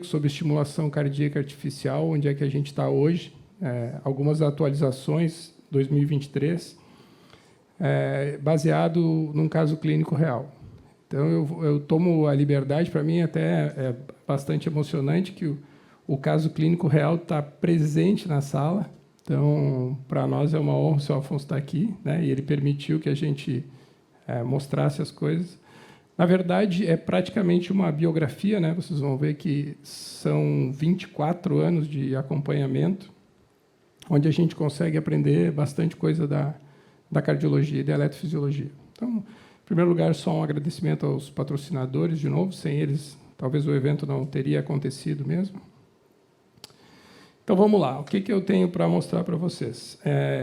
sobre estimulação cardíaca artificial, onde é que a gente está hoje, algumas atualizações, 2023, baseado num caso clínico real. Então, eu tomo a liberdade, para mim até é bastante emocionante que o caso clínico real está presente na sala. Então, para nós é uma honra o senhor Afonso estar aqui, né? E ele permitiu que a gente mostrasse as coisas. Na verdade, é praticamente uma biografia, né? Vocês vão ver que são 24 anos de acompanhamento, onde a gente consegue aprender bastante coisa da cardiologia e da eletrofisiologia. Então, em primeiro lugar, só um agradecimento aos patrocinadores, de novo. Sem eles, talvez o evento não teria acontecido mesmo. Então, vamos lá. O que eu tenho para mostrar para vocês?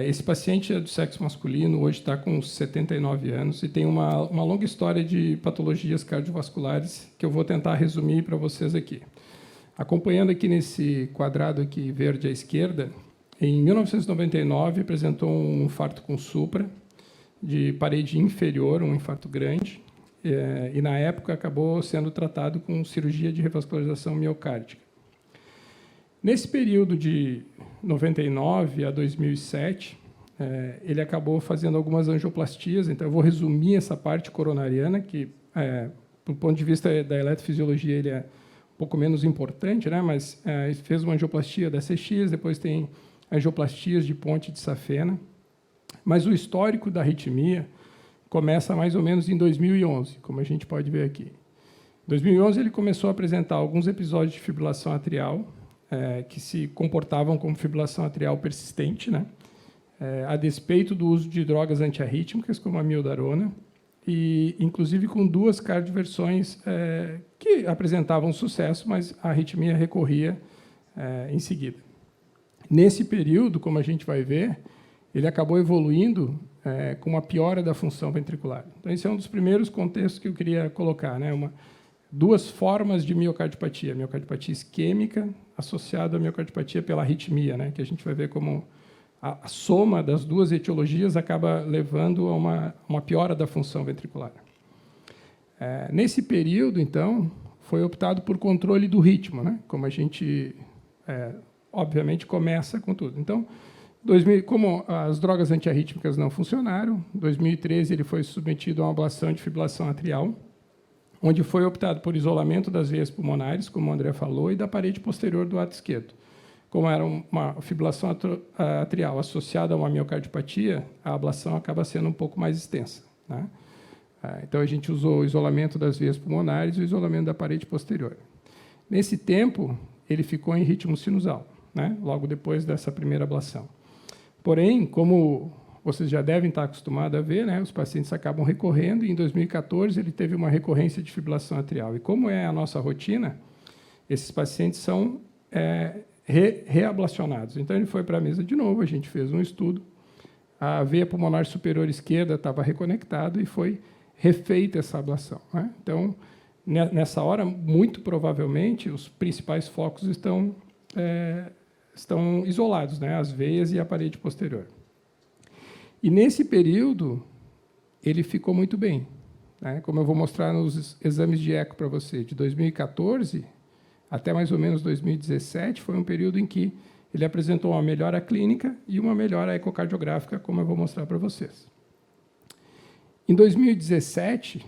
Esse paciente é do sexo masculino, hoje está com 79 anos e tem uma longa história de patologias cardiovasculares que eu vou tentar resumir para vocês aqui. Acompanhando aqui nesse quadrado aqui verde à esquerda, em 1999 apresentou um infarto com supra de parede inferior, um infarto grande, e na época acabou sendo tratado com cirurgia de revascularização miocárdica. Nesse período de 99 a 2007, ele acabou fazendo algumas angioplastias, então eu vou resumir essa parte coronariana, que, do ponto de vista da eletrofisiologia, ele é um pouco menos importante, né? Mas fez uma angioplastia da CX, depois tem angioplastias de ponte de safena, mas o histórico da arritmia começa mais ou menos em 2011, como a gente pode ver aqui. Em 2011, ele começou a apresentar alguns episódios de fibrilação atrial, que se comportavam como fibrilação atrial persistente, né? A despeito do uso de drogas antiarrítmicas, como a amiodarona, e, inclusive, com duas cardioversões que apresentavam sucesso, mas a arritmia recorria em seguida. Nesse período, como a gente vai ver, ele acabou evoluindo com uma piora da função ventricular. Então, esse é um dos primeiros contextos que eu queria colocar, né? Duas formas de miocardiopatia isquêmica associada à miocardiopatia pela arritmia, né? Que a gente vai ver como a soma das duas etiologias acaba levando a uma piora da função ventricular. Nesse período, então, foi optado por controle do ritmo, né? Como a gente, obviamente, começa com tudo. Então, como as drogas antiarrítmicas não funcionaram, em 2013 ele foi submetido a uma ablação de fibrilação atrial, onde foi optado por isolamento das veias pulmonares, como o André falou, e da parede posterior do ato esquerdo. Como era uma fibrilação atrial associada a uma miocardiopatia, a ablação acaba sendo um pouco mais extensa, né? Então, a gente usou o isolamento das veias pulmonares e o isolamento da parede posterior. Nesse tempo, ele ficou em ritmo sinusal, né? Logo depois dessa primeira ablação. Porém, como vocês já devem estar acostumados a ver, né, os pacientes acabam recorrendo, e em 2014 ele teve uma recorrência de fibrilação atrial. E como é a nossa rotina, esses pacientes são reablacionados. Então, ele foi para a mesa de novo, a gente fez um estudo, a veia pulmonar superior esquerda estava reconectada e foi refeita essa ablação, né? Então, nessa hora, muito provavelmente, os principais focos estão isolados, né, as veias e a parede posterior. E, nesse período, ele ficou muito bem, né? Como eu vou mostrar nos exames de eco para você, de 2014 até mais ou menos 2017, foi um período em que ele apresentou uma melhora clínica e uma melhora ecocardiográfica, como eu vou mostrar para vocês. Em 2017,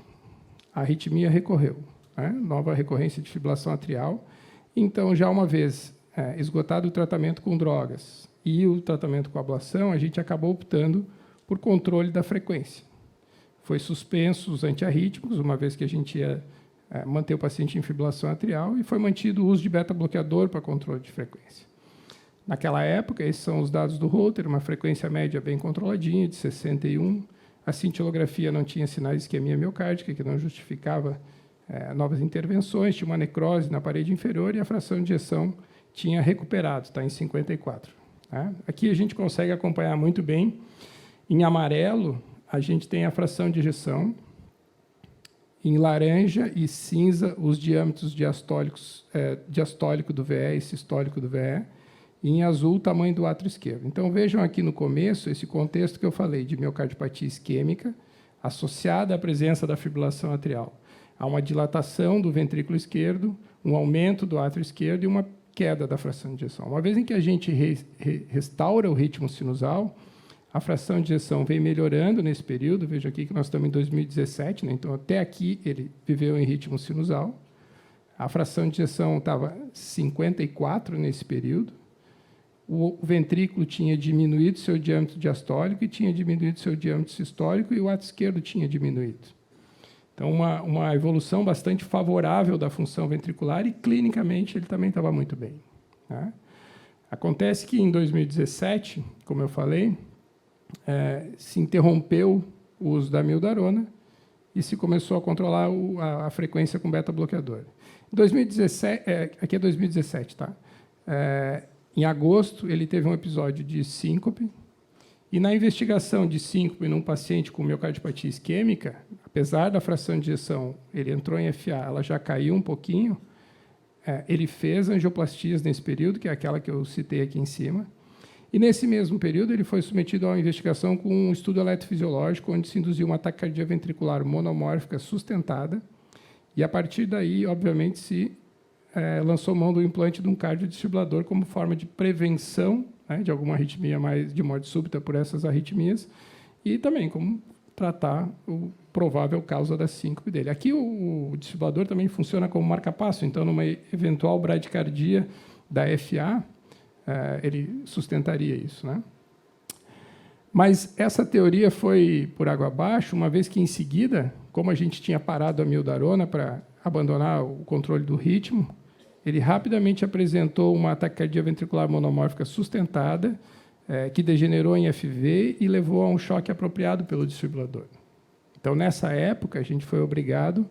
a arritmia recorreu, né? Nova recorrência de fibrilação atrial. Então, já uma vez esgotado o tratamento com drogas e o tratamento com ablação, a gente acabou optando por controle da frequência. Foi suspenso os antiarrítmicos, uma vez que a gente ia manter o paciente em fibrilação atrial, e foi mantido o uso de beta-bloqueador para controle de frequência. Naquela época, esses são os dados do Holter, uma frequência média bem controladinha, de 61. A cintilografia não tinha sinais de isquemia miocárdica, que não justificava novas intervenções, tinha uma necrose na parede inferior e a fração de ejeção tinha recuperado, está em 54. Tá? Aqui a gente consegue acompanhar muito bem. Em amarelo, a gente tem a fração de ejeção. Em laranja e cinza, os diâmetros diastólicos, diastólico do VE e sistólico do VE. E em azul, o tamanho do átrio esquerdo. Então, vejam aqui no começo esse contexto que eu falei de miocardiopatia isquêmica associada à presença da fibrilação atrial. Há uma dilatação do ventrículo esquerdo, um aumento do átrio esquerdo e uma queda da fração de ejeção. Uma vez em que a gente restaura o ritmo sinusal, a fração de ejeção vem melhorando nesse período. Veja aqui que nós estamos em 2017, né? Então, até aqui, ele viveu em ritmo sinusal. A fração de ejeção estava 54 nesse período. O ventrículo tinha diminuído seu diâmetro diastólico e tinha diminuído seu diâmetro sistólico, e o átrio esquerdo tinha diminuído. Então, uma evolução bastante favorável da função ventricular, e clinicamente ele também estava muito bem, né? Acontece que, em 2017, como eu falei, se interrompeu o uso da amiodarona e se começou a controlar a frequência com beta-bloqueador. Em 2017, aqui é 2017, tá? Em agosto, ele teve um episódio de síncope, e na investigação de síncope num paciente com miocardiopatia isquêmica, apesar da fração de ejeção, ele entrou em FA, ela já caiu um pouquinho, ele fez angioplastias nesse período, que é aquela que eu citei aqui em cima, e nesse mesmo período ele foi submetido a uma investigação com um estudo eletrofisiológico, onde se induziu uma taquicardia ventricular monomórfica sustentada, e a partir daí, obviamente, se lançou mão do implante de um cardiodesfibrilador como forma de prevenção, né, de alguma arritmia mais de morte súbita por essas arritmias, e também como tratar o provável causa da síncope dele. Aqui o desfibrilador também funciona como marca-passo, então, numa eventual bradicardia da FA, ele sustentaria isso, né? Mas essa teoria foi por água abaixo, uma vez que, em seguida, como a gente tinha parado a amiodarona para abandonar o controle do ritmo, ele rapidamente apresentou uma taquicardia ventricular monomórfica sustentada, que degenerou em FV e levou a um choque apropriado pelo desfibrilador. Então, nessa época, a gente foi obrigado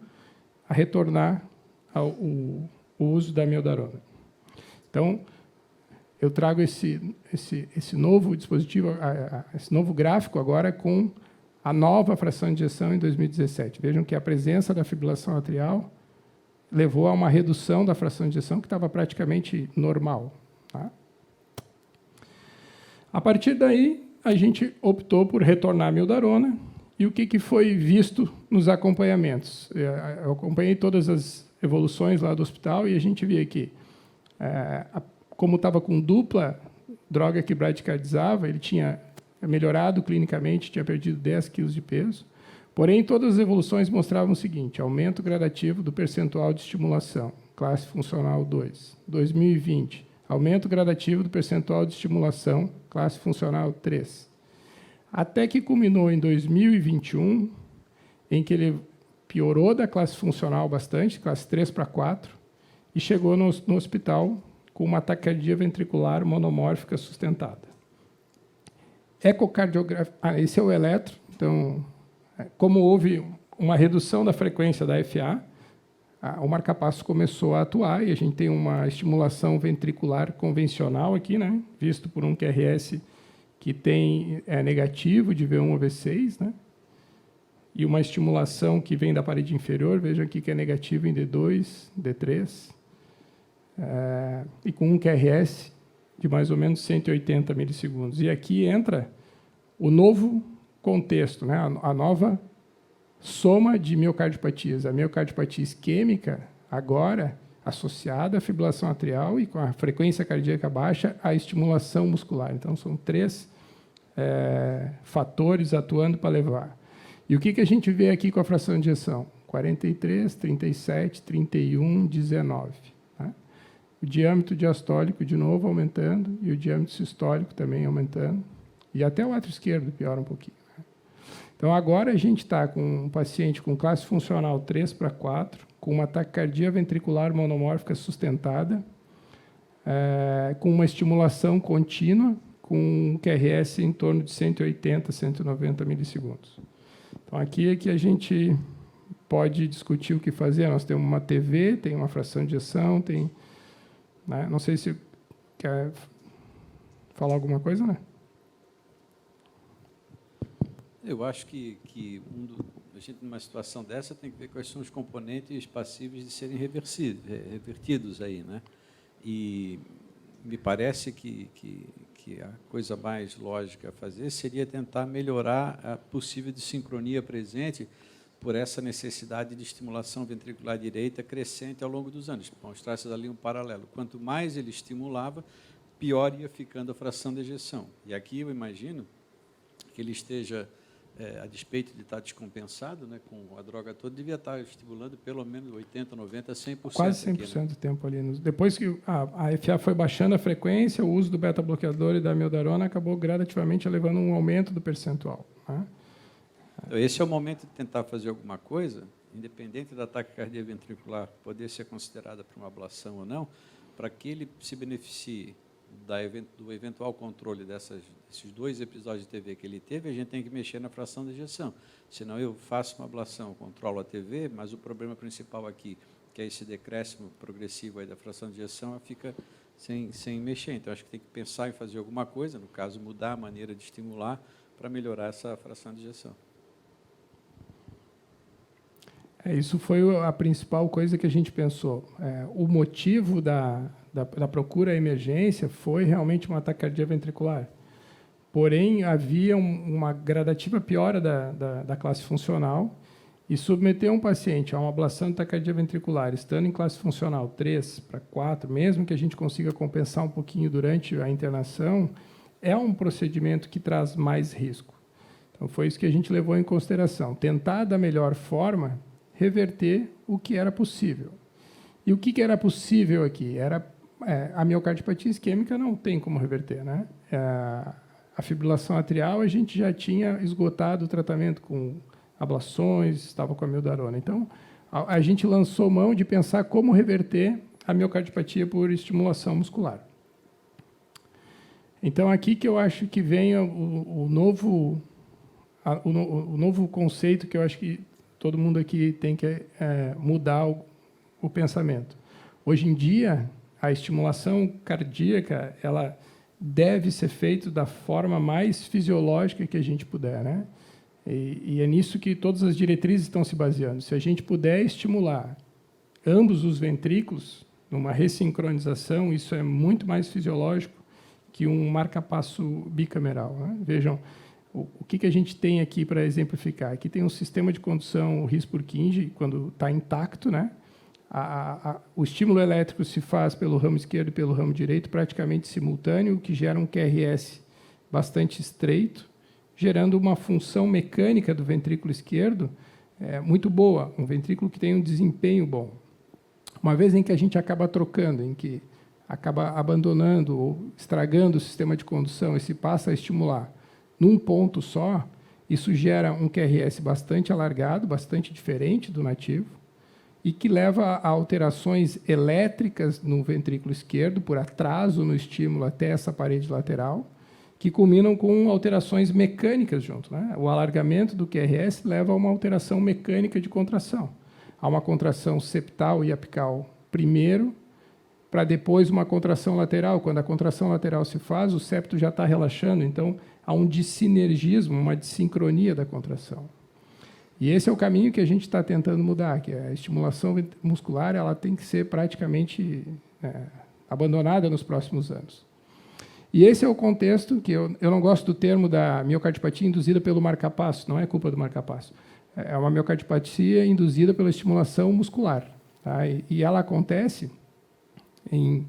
a retornar ao uso da amiodarona. Então, eu trago esse novo dispositivo, esse novo gráfico agora com a nova fração de ejeção em 2017. Vejam que a presença da fibrilação atrial levou a uma redução da fração de ejeção que estava praticamente normal, tá? A partir daí, a gente optou por retornar a amiodarona, e o que foi visto nos acompanhamentos? Eu acompanhei todas as evoluções lá do hospital, e a gente via que, como estava com dupla droga que bradicardizava, ele tinha melhorado clinicamente, tinha perdido 10 quilos de peso. Porém, todas as evoluções mostravam o seguinte: aumento gradativo do percentual de estimulação, classe funcional 2. 2020, aumento gradativo do percentual de estimulação, classe funcional 3. Até que culminou em 2021, em que ele piorou da classe funcional bastante, classe 3 para 4, e chegou no hospital com uma taquicardia ventricular monomórfica sustentada. Ecocardiografia, esse é o eletro. Então, como houve uma redução da frequência da FA, o marcapasso começou a atuar, e a gente tem uma estimulação ventricular convencional aqui, né, visto por um QRS que tem negativo de V1 ou V6, né, e uma estimulação que vem da parede inferior, veja aqui que é negativo em D2, D3, e com um QRS de mais ou menos 180 milissegundos. E aqui entra o novo contexto, né, a nova soma de miocardiopatias. A miocardiopatia isquêmica, agora associada à fibrilação atrial e com a frequência cardíaca baixa, à estimulação muscular. Então, são 3 fatores atuando para levar. E o que a gente vê aqui com a fração de ejeção? 43, 37, 31, 19. Tá? O diâmetro diastólico, de novo, aumentando, e o diâmetro sistólico também aumentando. E até o átrio esquerdo piora um pouquinho. Então, agora a gente está com um paciente com classe funcional 3 para 4, com uma taquicardia ventricular monomórfica sustentada, com uma estimulação contínua, com um QRS em torno de 180, 190 milissegundos. Então, aqui é que a gente pode discutir o que fazer. Nós temos uma TV, tem uma fração de ejeção, tem... né? Não sei se quer falar alguma coisa, né? Eu acho que a gente, numa situação dessa, tem que ver quais são os componentes passíveis de serem revertidos aí, né? E me parece que a coisa mais lógica a fazer seria tentar melhorar a possível desincronia presente, por essa necessidade de estimulação ventricular direita crescente ao longo dos anos. Mostrasse ali um paralelo. Quanto mais ele estimulava, pior ia ficando a fração de ejeção. E aqui eu imagino que ele esteja, a despeito de estar descompensado, né, com a droga toda, devia estar estimulando pelo menos 80%, 90%, 100%. Quase 100% aqui, né? Do tempo ali. Depois que a FA foi baixando a frequência, o uso do beta-bloqueador e da amiodarona acabou gradativamente levando a um aumento do percentual, né? Então, esse é o momento de tentar fazer alguma coisa, independente da taquicardia ventricular poder ser considerada para uma ablação ou não, para que ele se beneficie do eventual controle desses 2 episódios de TV que ele teve, a gente tem que mexer na fração de ejeção. Senão eu faço uma ablação, controlo a TV, mas o problema principal aqui, que é esse decréscimo progressivo aí da fração de ejeção, fica sem mexer. Então, acho que tem que pensar em fazer alguma coisa, no caso, mudar a maneira de estimular para melhorar essa fração de ejeção. Isso foi a principal coisa que a gente pensou. O motivo da procura à emergência foi realmente uma taquicardia ventricular. Porém, havia uma gradativa piora da classe funcional e submeter um paciente a uma ablação de taquicardia ventricular, estando em classe funcional 3 para 4, mesmo que a gente consiga compensar um pouquinho durante a internação, é um procedimento que traz mais risco. Então, foi isso que a gente levou em consideração. Tentar, da melhor forma, reverter o que era possível. E o que era possível aqui? A miocardiopatia isquêmica não tem como reverter, né? A fibrilação atrial, a gente já tinha esgotado o tratamento com ablações, estava com a amiodarona. Então, a gente lançou mão de pensar como reverter a miocardiopatia por estimulação muscular. Então, aqui que eu acho que vem o novo conceito que eu acho que todo mundo aqui tem que mudar o pensamento. Hoje em dia, a estimulação cardíaca ela deve ser feita da forma mais fisiológica que a gente puder, né? E é nisso que todas as diretrizes estão se baseando. Se a gente puder estimular ambos os ventrículos, numa ressincronização, isso é muito mais fisiológico que um marca-passo bicameral, né? Vejam, o que a gente tem aqui para exemplificar? Aqui tem um sistema de condução His-Purkinje, quando está intacto, né? O estímulo elétrico se faz pelo ramo esquerdo e pelo ramo direito praticamente simultâneo, o que gera um QRS bastante estreito, gerando uma função mecânica do ventrículo esquerdo muito boa, um ventrículo que tem um desempenho bom. Uma vez em que a gente acaba trocando, em que acaba abandonando ou estragando o sistema de condução e se passa a estimular num ponto só, isso gera um QRS bastante alargado, bastante diferente do nativo, e que leva a alterações elétricas no ventrículo esquerdo, por atraso no estímulo até essa parede lateral, que culminam com alterações mecânicas junto, né? O alargamento do QRS leva a uma alteração mecânica de contração. Há uma contração septal e apical primeiro, para depois uma contração lateral. Quando a contração lateral se faz, o septo já está relaxando, então há um dissinergismo, uma dissincronia da contração. E esse é o caminho que a gente está tentando mudar, que a estimulação muscular ela tem que ser praticamente abandonada nos próximos anos. E esse é o contexto que eu não gosto do termo da miocardiopatia induzida pelo marca-passo, não é culpa do marca-passo. É uma miocardiopatia induzida pela estimulação muscular, tá? E ela acontece em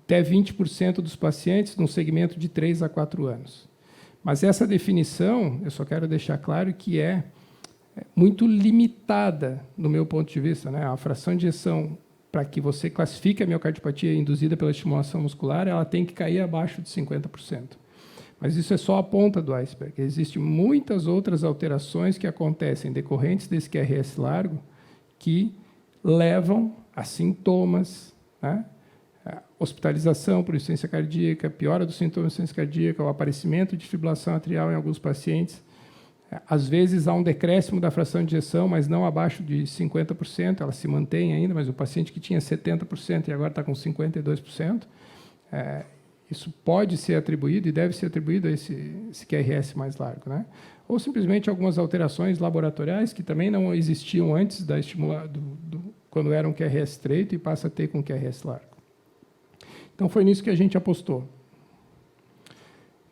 até 20% dos pacientes num segmento de 3 a 4 anos. Mas essa definição, eu só quero deixar claro que é muito limitada, no meu ponto de vista, né? A fração de ejeção, para que você classifique a miocardiopatia induzida pela estimulação muscular, ela tem que cair abaixo de 50%. Mas isso é só a ponta do iceberg. Existem muitas outras alterações que acontecem decorrentes desse QRS largo que levam a sintomas, né? Hospitalização por insuficiência cardíaca, piora dos sintomas de insuficiência cardíaca, o aparecimento de fibrilação atrial em alguns pacientes. Às vezes, há um decréscimo da fração de ejeção, mas não abaixo de 50%, ela se mantém ainda, mas o paciente que tinha 70% e agora está com 52%, isso pode ser atribuído e deve ser atribuído a esse QRS mais largo, né? Ou simplesmente algumas alterações laboratoriais que também não existiam antes da quando era um QRS estreito e passa a ter com QRS largo. Então, foi nisso que a gente apostou.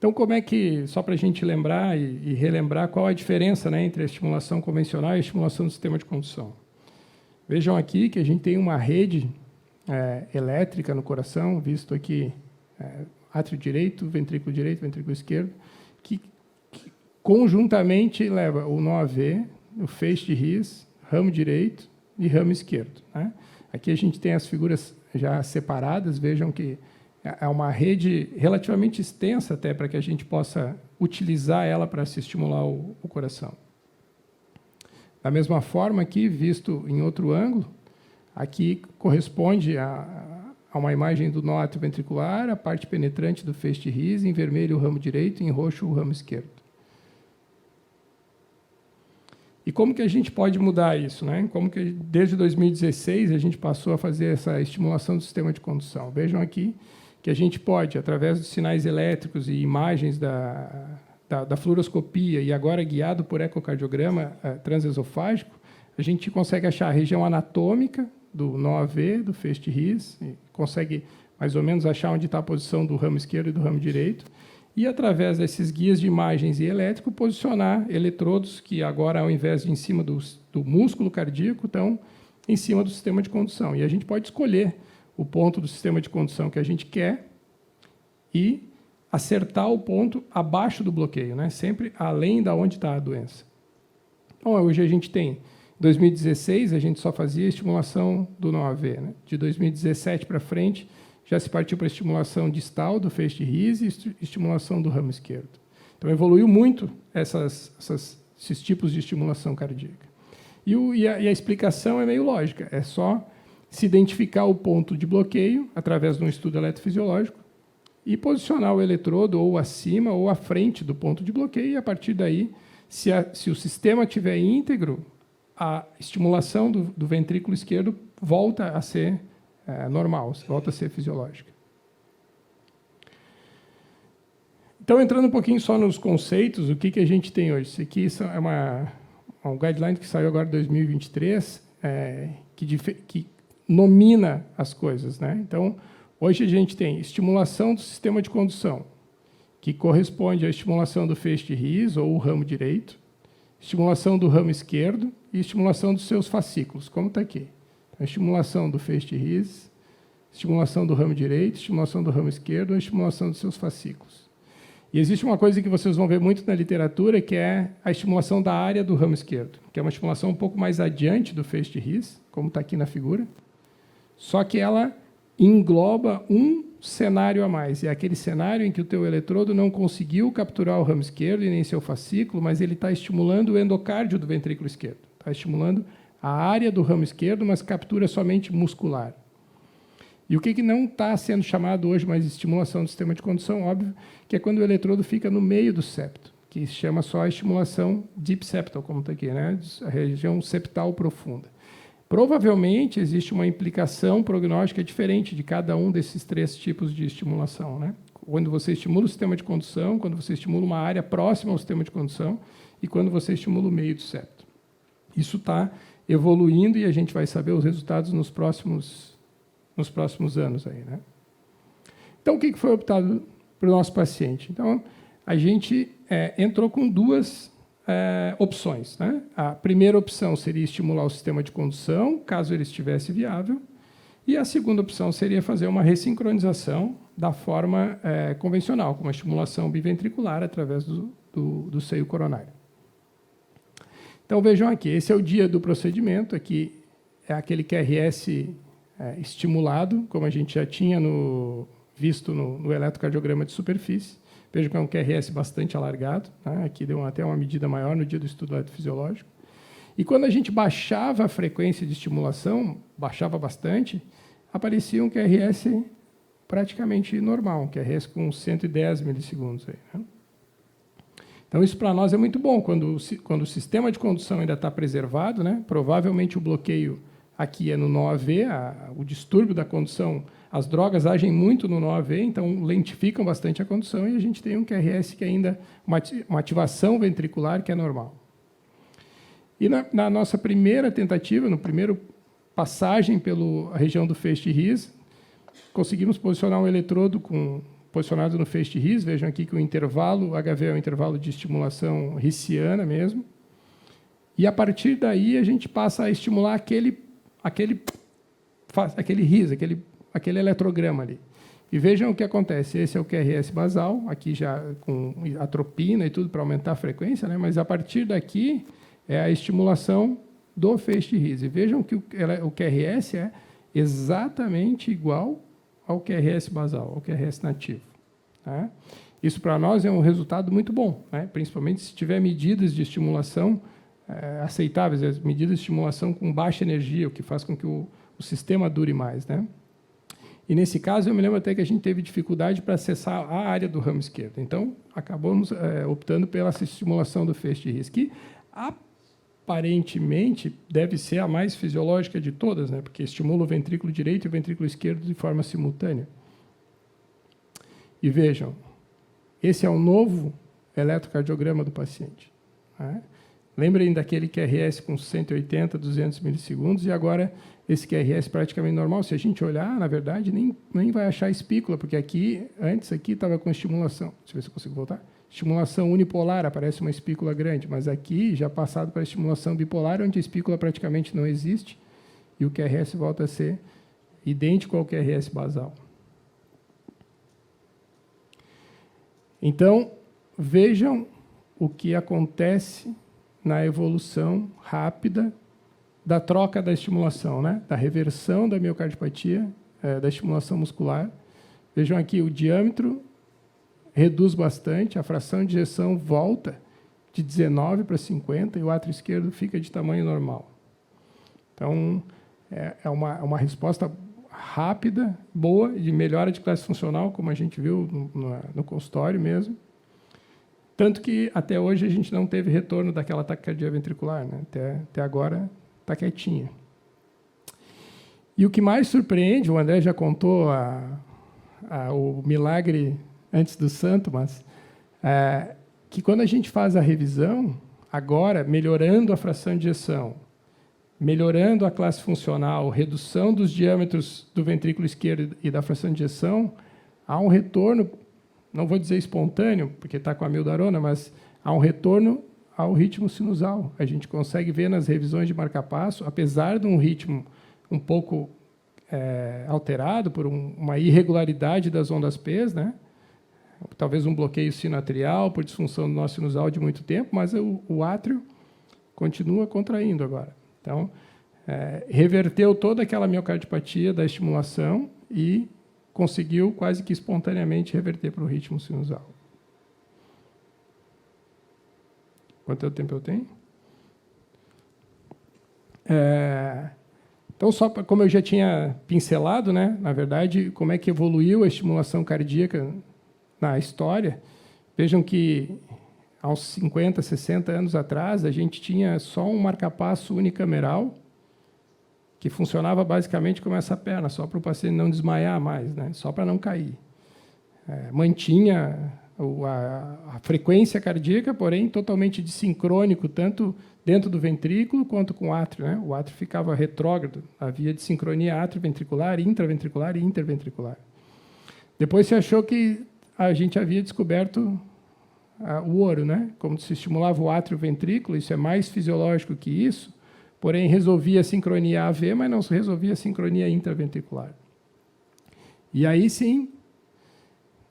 Então, como é que, só para a gente lembrar e relembrar qual a diferença, né, entre a estimulação convencional e a estimulação do sistema de condução. Vejam aqui que a gente tem uma rede elétrica no coração, visto aqui átrio direito, ventrículo esquerdo, que conjuntamente leva o nó AV, o feixe de His, ramo direito e ramo esquerdo, né? Aqui a gente tem as figuras já separadas, vejam que é uma rede relativamente extensa até para que a gente possa utilizar ela para se estimular o coração. Da mesma forma aqui, visto em outro ângulo, aqui corresponde a uma imagem do nó atrioventricular, a parte penetrante do feixe de His, em vermelho o ramo direito e em roxo o ramo esquerdo. E como que a gente pode mudar isso, né? Como que desde 2016 a gente passou a fazer essa estimulação do sistema de condução? Vejam aqui que a gente pode, através dos sinais elétricos e imagens da fluoroscopia e agora guiado por ecocardiograma transesofágico, a gente consegue achar a região anatômica do nó AV, do feixe de His, consegue mais ou menos achar onde está a posição do ramo esquerdo e do ramo direito, e, através desses guias de imagens e elétrico, posicionar eletrodos que agora, ao invés de em cima do músculo cardíaco, estão em cima do sistema de condução. E a gente pode escolher o ponto do sistema de condução que a gente quer e acertar o ponto abaixo do bloqueio, né? Sempre além da onde está a doença. Então, hoje a gente tem, em 2016, a gente só fazia estimulação do nó AV, né? De 2017 para frente, já se partiu para a estimulação distal do feixe de His e estimulação do ramo esquerdo. Então, evoluiu muito esses tipos de estimulação cardíaca. E a explicação é meio lógica, é só se identificar o ponto de bloqueio através de um estudo eletrofisiológico e posicionar o eletrodo ou acima ou à frente do ponto de bloqueio, e, a partir daí, se o sistema estiver íntegro, a estimulação do ventrículo esquerdo volta a ser normal, volta a ser fisiológica. Então, entrando um pouquinho só nos conceitos, o que a gente tem hoje? Isso aqui é um guideline que saiu agora em 2023, que nomina as coisas, né? Então, hoje a gente tem estimulação do sistema de condução, que corresponde à estimulação do feixe de His, ou o ramo direito, estimulação do ramo esquerdo e estimulação dos seus fascículos, como está aqui. A estimulação do feixe de His, estimulação do ramo direito, estimulação do ramo esquerdo, a estimulação dos seus fascículos. E existe uma coisa que vocês vão ver muito na literatura, que é a estimulação da área do ramo esquerdo, que é uma estimulação um pouco mais adiante do feixe de His, como está aqui na figura, só que ela engloba um cenário a mais. É aquele cenário em que o teu eletrodo não conseguiu capturar o ramo esquerdo e nem seu fascículo, mas ele está estimulando o endocárdio do ventrículo esquerdo, está estimulando a área do ramo esquerdo, mas captura somente muscular. E o que não está sendo chamado hoje mais de estimulação do sistema de condução, óbvio, que é quando o eletrodo fica no meio do septo, que se chama só a estimulação deep septal, como está aqui, né? A região septal profunda. Provavelmente existe uma implicação prognóstica diferente de cada um desses três tipos de estimulação, né? Quando você estimula o sistema de condução, quando você estimula uma área próxima ao sistema de condução e quando você estimula o meio do septo. Isso está evoluindo e a gente vai saber os resultados nos próximos anos aí, né? Então, o que foi optado para o nosso paciente? Então, a gente entrou com duas opções, né? A primeira opção seria estimular o sistema de condução, caso ele estivesse viável, e a segunda opção seria fazer uma ressincronização da forma convencional, com uma estimulação biventricular através do seio coronário. Então, vejam aqui, esse é o dia do procedimento, aqui é aquele QRS estimulado, como a gente já tinha visto no eletrocardiograma de superfície. Vejam que é um QRS bastante alargado, né? Aqui deu até uma medida maior no dia do estudo eletrofisiológico. E quando a gente baixava a frequência de estimulação, baixava bastante, aparecia um QRS praticamente normal, um QRS com 110 milissegundos. Aí, né? Então, isso para nós é muito bom, quando o sistema de condução ainda está preservado, né? Provavelmente o bloqueio aqui é no nó AV, o distúrbio da condução, as drogas agem muito no nó AV, então lentificam bastante a condução, e a gente tem um QRS que ainda, uma ativação ventricular que é normal. E na nossa primeira tentativa, no primeiro passagem pela região do feixe de His, conseguimos posicionar um eletrodo com posicionado no feixe de His. Vejam aqui que o intervalo HV é um intervalo de estimulação hissiana mesmo. E, a partir daí, a gente passa a estimular aquele His, aquele eletrograma ali. E vejam o que acontece. Esse é o QRS basal, aqui já com atropina e tudo para aumentar a frequência, né? Mas, a partir daqui, é a estimulação do feixe de His. E vejam que o QRS é exatamente igual ao QRS basal, ao QRS nativo. Né? Isso, para nós, é um resultado muito bom, né? Principalmente se tiver medidas de estimulação aceitáveis, as medidas de estimulação com baixa energia, o que faz com que o sistema dure mais. Né? E, nesse caso, eu me lembro até que a gente teve dificuldade para acessar a área do ramo esquerdo. Então, acabamos optando pela estimulação do feixe de His, que aparentemente deve ser a mais fisiológica de todas, né? Porque estimula o ventrículo direito e o ventrículo esquerdo de forma simultânea. E vejam, esse é o novo eletrocardiograma do paciente. Né? Lembrem daquele QRS com 180, 200 milissegundos, e agora esse QRS praticamente normal. Se a gente olhar, na verdade, nem vai achar espícula, porque antes aqui estava com estimulação. Deixa eu ver se eu consigo voltar. Estimulação unipolar, aparece uma espícula grande, mas aqui já passado para a estimulação bipolar, onde a espícula praticamente não existe, e o QRS volta a ser idêntico ao QRS basal. Então, vejam o que acontece na evolução rápida da troca da estimulação, né? Da reversão da miocardiopatia, da estimulação muscular. Vejam aqui, o diâmetro reduz bastante, a fração de ejeção volta de 19 para 50 e o átrio esquerdo fica de tamanho normal. Então, é uma resposta rápida, boa, de melhora de classe funcional, como a gente viu no consultório mesmo. Tanto que, até hoje, a gente não teve retorno daquela taquicardia ventricular. Né? Até agora, está quietinha. E o que mais surpreende, o André já contou o milagre antes do santo, mas que quando a gente faz a revisão, agora, melhorando a fração de ejeção, melhorando a classe funcional, redução dos diâmetros do ventrículo esquerdo e da fração de ejeção, há um retorno, não vou dizer espontâneo, porque está com a mildarona, mas há um retorno ao ritmo sinusal. A gente consegue ver nas revisões de marca-passo, apesar de um ritmo um pouco alterado por uma irregularidade das ondas P's, né? Talvez um bloqueio sinoatrial por disfunção do nó sinusal de muito tempo, mas o átrio continua contraindo agora. Então, reverteu toda aquela miocardiopatia da estimulação e conseguiu quase que espontaneamente reverter para o ritmo sinusal. Quanto tempo eu tenho? Então, como eu já tinha pincelado, né, na verdade, como é que evoluiu a estimulação cardíaca na história, vejam que há uns 50, 60 anos atrás, a gente tinha só um marca-passo unicameral, que funcionava basicamente como essa perna, só para o paciente não desmaiar mais, né? Só para não cair. Mantinha a frequência cardíaca, porém totalmente dissincrônico, tanto dentro do ventrículo quanto com o átrio. Né? O átrio ficava retrógrado, havia dissincronia atrioventricular, intraventricular e interventricular. Depois se achou que a gente havia descoberto o ouro, né? Como se estimulava o átrio-ventrículo, isso é mais fisiológico que isso, porém resolvia a sincronia AV, mas não resolvia a sincronia intraventricular. E aí sim,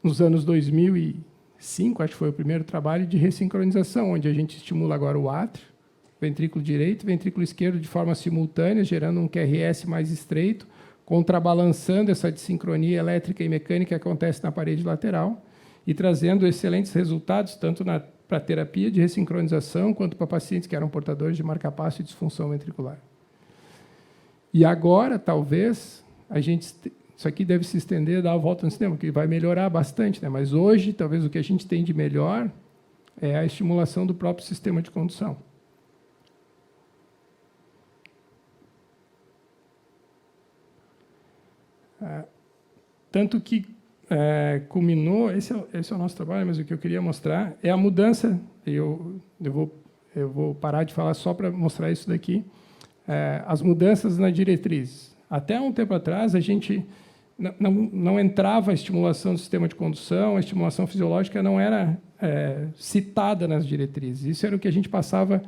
nos anos 2005, acho que foi o primeiro trabalho de ressincronização, onde a gente estimula agora o átrio, ventrículo direito, ventrículo esquerdo de forma simultânea, gerando um QRS mais estreito, contrabalançando essa dissincronia elétrica e mecânica que acontece na parede lateral e trazendo excelentes resultados, tanto para a terapia de ressincronização, quanto para pacientes que eram portadores de marca-passo e disfunção ventricular. E agora, talvez, isso aqui deve se estender, dar a volta no sistema, que vai melhorar bastante, né? Mas hoje, talvez, o que a gente tem de melhor é a estimulação do próprio sistema de condução. Tanto que culminou, esse é o nosso trabalho, mas o que eu queria mostrar é a mudança, eu vou parar de falar só para mostrar isso daqui, as mudanças na diretriz. Até um tempo atrás, a gente não entrava a estimulação do sistema de condução, a estimulação fisiológica não era citada nas diretrizes. Isso era o que a gente passava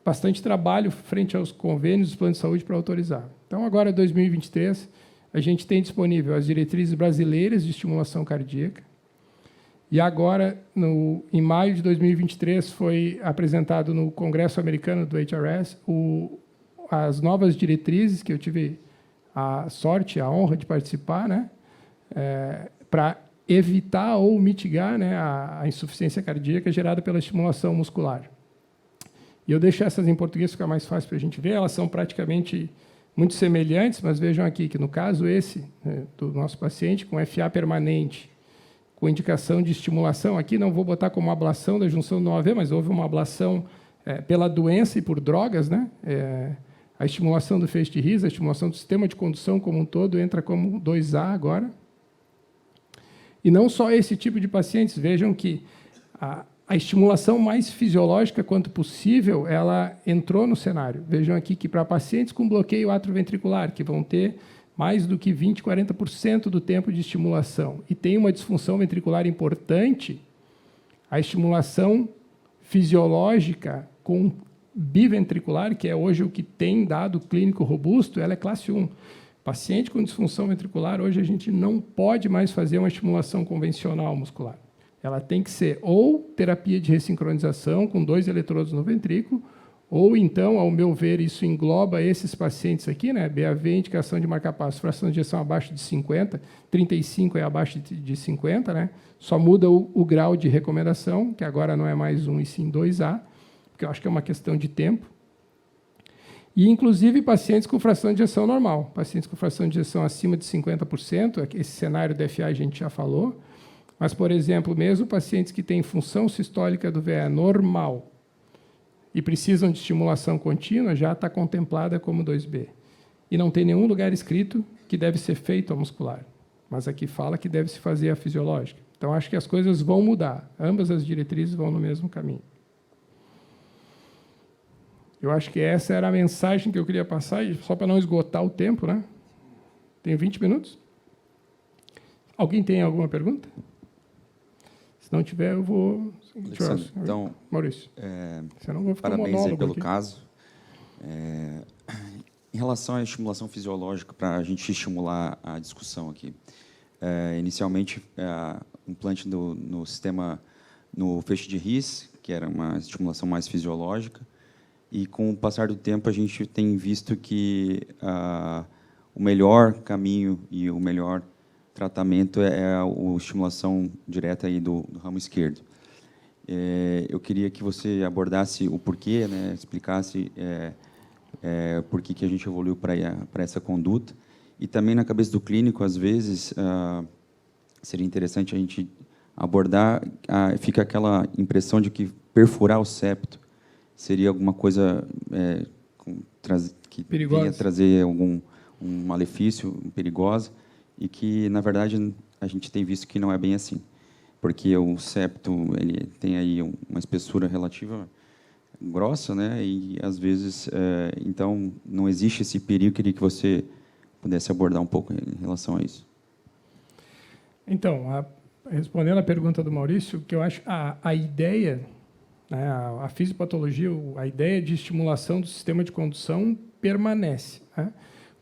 bastante trabalho frente aos convênios dos planos de saúde para autorizar. Então, agora, em 2023, a gente tem disponível as diretrizes brasileiras de estimulação cardíaca, e agora, em maio de 2023, foi apresentado no Congresso Americano do HRS as novas diretrizes, que eu tive a sorte, a honra de participar, né, para evitar ou mitigar, né, a insuficiência cardíaca gerada pela estimulação muscular. E eu deixo essas em português, fica mais fácil para a gente ver. Elas são praticamente muito semelhantes, mas vejam aqui que, no caso esse, né, do nosso paciente com FA permanente, com indicação de estimulação, aqui não vou botar como ablação da junção do AV, mas houve uma ablação pela doença e por drogas, né? A estimulação do feixe de His, a estimulação do sistema de condução como um todo, entra como 2A agora. E não só esse tipo de pacientes, vejam que a estimulação mais fisiológica quanto possível, ela entrou no cenário. Vejam aqui que para pacientes com bloqueio atrioventricular, que vão ter mais do que 20%, 40% do tempo de estimulação, e tem uma disfunção ventricular importante, a estimulação fisiológica com biventricular, que é hoje o que tem dado clínico robusto, ela é classe 1. Paciente com disfunção ventricular, hoje a gente não pode mais fazer uma estimulação convencional muscular. Ela tem que ser ou terapia de ressincronização com 2 eletrodos no ventrículo, ou então, ao meu ver, isso engloba esses pacientes aqui, né? BAV, indicação de marca-passo, fração de ejeção abaixo de 50, 35 é abaixo de 50, né? Só muda o grau de recomendação, que agora não é mais 1 e sim 2A, porque eu acho que é uma questão de tempo. E, inclusive, pacientes com fração de ejeção normal. Pacientes com fração de ejeção acima de 50%, esse cenário da FA a gente já falou, mas, por exemplo, mesmo pacientes que têm função sistólica do VE normal, e precisam de estimulação contínua, já está contemplada como 2B. E não tem nenhum lugar escrito que deve ser feito a muscular, mas aqui fala que deve se fazer a fisiológica. Então, acho que as coisas vão mudar. Ambas as diretrizes vão no mesmo caminho. Eu acho que essa era a mensagem que eu queria passar, e só para não esgotar o tempo, né? Tenho 20 minutos. Alguém tem alguma pergunta? Se não tiver, eu vou... Então, Maurício, senão eu vou ficar parabéns aí pelo aqui. caso. Em relação à estimulação fisiológica, para a gente estimular a discussão aqui, inicialmente, o implante no sistema, no feixe de His, que era uma estimulação mais fisiológica, e com o passar do tempo a gente tem visto que o melhor caminho e o melhor tratamento é a estimulação direta aí do ramo esquerdo. Eu queria que você abordasse o porquê, né, explicasse por que a gente evoluiu para essa conduta. E também, na cabeça do clínico, às vezes, seria interessante a gente abordar, fica aquela impressão de que perfurar o septo seria alguma coisa que venha trazer um malefício perigoso, e que, na verdade, a gente tem visto que não é bem assim, porque o septo ele tem aí uma espessura relativa grossa, né? E às vezes, então, não existe esse perigo. Queria que você pudesse abordar um pouco em relação a isso. Então, respondendo à pergunta do Maurício, que eu acho a ideia, né, a fisiopatologia, a ideia de estimulação do sistema de condução permanece, né?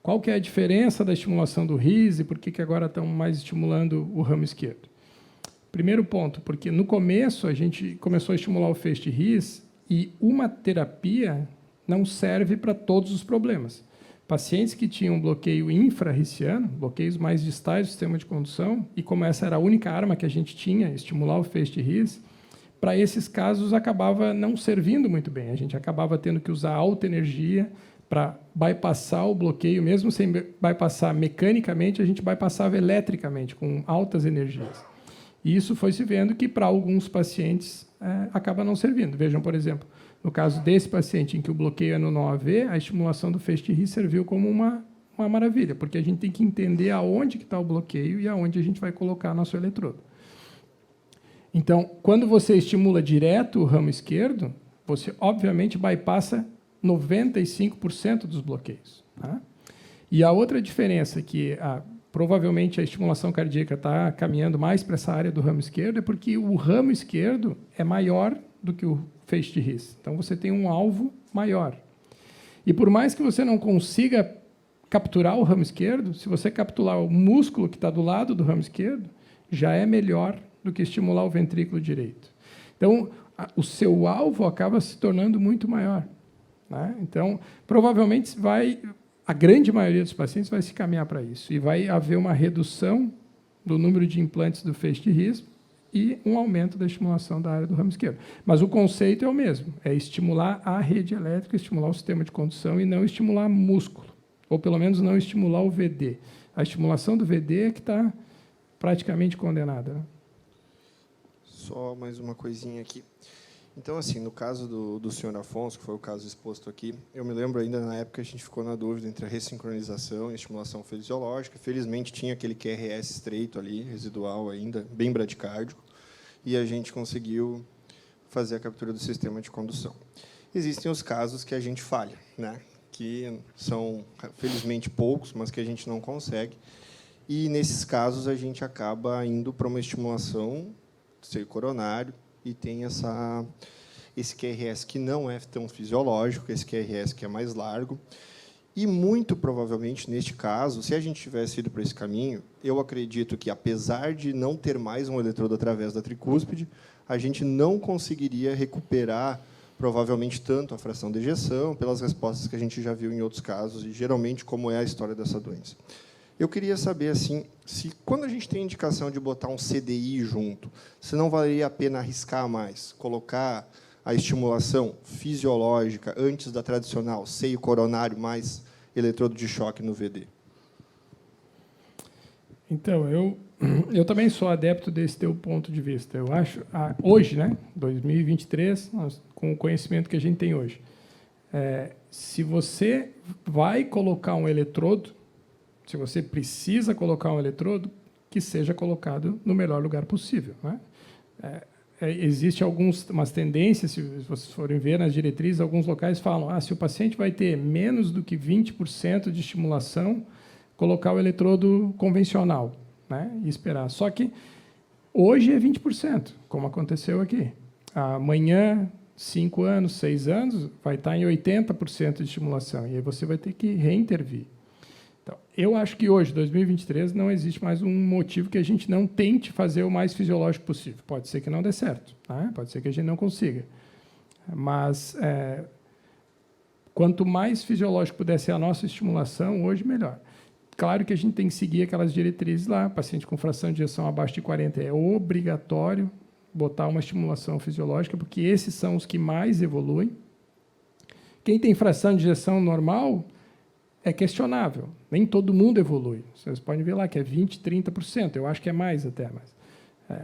Qual que é a diferença da estimulação do His e por que agora estão mais estimulando o ramo esquerdo? Primeiro ponto, porque no começo a gente começou a estimular o feixe de His e uma terapia não serve para todos os problemas. Pacientes que tinham bloqueio infra-hissiano, bloqueios mais distais do sistema de condução, e como essa era a única arma que a gente tinha, estimular o feixe de His, para esses casos acabava não servindo muito bem. A gente acabava tendo que usar alta energia para bypassar o bloqueio, mesmo sem bypassar mecanicamente, a gente bypassava eletricamente, com altas energias. E isso foi se vendo que, para alguns pacientes, acaba não servindo. Vejam, por exemplo, no caso desse paciente em que o bloqueio é no NOAV, a estimulação do feixe de His serviu como uma maravilha, porque a gente tem que entender aonde que está o bloqueio e aonde a gente vai colocar nosso eletrodo. Então, quando você estimula direto o ramo esquerdo, você, obviamente, bypassa 95% dos bloqueios. Tá? E a outra diferença que provavelmente a estimulação cardíaca está caminhando mais para essa área do ramo esquerdo, é porque o ramo esquerdo é maior do que o feixe de His. Então, você tem um alvo maior. E por mais que você não consiga capturar o ramo esquerdo, se você capturar o músculo que está do lado do ramo esquerdo, já é melhor do que estimular o ventrículo direito. Então, o seu alvo acaba se tornando muito maior, né? Então, provavelmente a grande maioria dos pacientes vai se caminhar para isso, e vai haver uma redução do número de implantes do feixe de His e um aumento da estimulação da área do ramo esquerdo. Mas o conceito é o mesmo, é estimular a rede elétrica, estimular o sistema de condução e não estimular músculo, ou pelo menos não estimular o VD. A estimulação do VD é que está praticamente condenada, né? Só mais uma coisinha aqui. Então, assim, no caso do senhor Afonso, que foi o caso exposto aqui, eu me lembro ainda na época a gente ficou na dúvida entre a ressincronização e a estimulação fisiológica. Felizmente tinha aquele QRS estreito ali, residual ainda, bem bradicárdico, e a gente conseguiu fazer a captura do sistema de condução. Existem os casos que a gente falha, né? Que são, felizmente, poucos, mas que a gente não consegue. E, nesses casos, a gente acaba indo para uma estimulação do seio coronário, e tem esse QRS que não é tão fisiológico, esse QRS que é mais largo. E, muito provavelmente, neste caso, se a gente tivesse ido para esse caminho, eu acredito que, apesar de não ter mais um eletrodo através da tricúspide, a gente não conseguiria recuperar, provavelmente, tanto a fração de ejeção, pelas respostas que a gente já viu em outros casos, e, geralmente, como é a história dessa doença. Eu queria saber, assim, se quando a gente tem indicação de botar um CDI junto, se não valeria a pena arriscar mais, colocar a estimulação fisiológica antes da tradicional seio coronário mais eletrodo de choque no VD. Então, eu também sou adepto desse teu ponto de vista. Eu acho, hoje, né, 2023, com o conhecimento que a gente tem hoje, se você vai colocar um eletrodo, se você precisa colocar um eletrodo, que seja colocado no melhor lugar possível, né? Existe umas tendências, se vocês forem ver nas diretrizes, alguns locais falam, se o paciente vai ter menos do que 20% de estimulação, colocar o eletrodo convencional, né, e esperar. Só que hoje é 20%, como aconteceu aqui. Amanhã, 5 anos, 6 anos, vai estar em 80% de estimulação, e aí você vai ter que reintervir. Então, eu acho que hoje, 2023, não existe mais um motivo que a gente não tente fazer o mais fisiológico possível. Pode ser que não dê certo, né? Pode ser que a gente não consiga. Mas, quanto mais fisiológico puder ser a nossa estimulação, hoje, melhor. Claro que a gente tem que seguir aquelas diretrizes lá. Paciente com fração de ejeção abaixo de 40 é obrigatório botar uma estimulação fisiológica, porque esses são os que mais evoluem. Quem tem fração de ejeção normal é questionável. Nem todo mundo evolui. Vocês podem ver lá que é 20%, 30%. Eu acho que é mais até.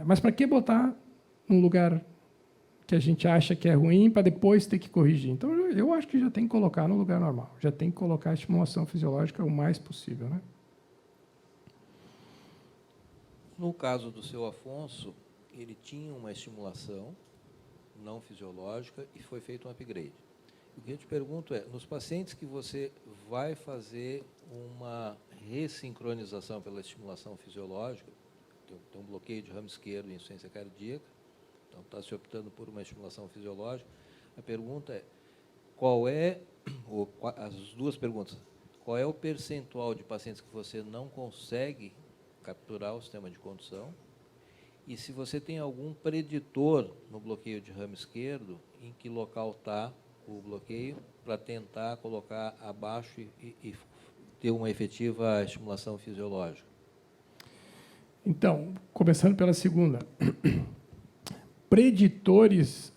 Mas para que botar num lugar que a gente acha que é ruim para depois ter que corrigir? Então, eu acho que já tem que colocar no lugar normal. Já tem que colocar a estimulação fisiológica o mais possível, né? No caso do seu Afonso, ele tinha uma estimulação não fisiológica e foi feito um upgrade. O que eu te pergunto é, nos pacientes que você vai fazer uma ressincronização pela estimulação fisiológica, tem um bloqueio de ramo esquerdo e insuficiência cardíaca, então está se optando por uma estimulação fisiológica, a pergunta é, as duas perguntas, qual é o percentual de pacientes que você não consegue capturar o sistema de condução, e se você tem algum preditor no bloqueio de ramo esquerdo, em que local está o bloqueio, para tentar colocar abaixo e ter uma efetiva estimulação fisiológica? Então, começando pela segunda. Preditores,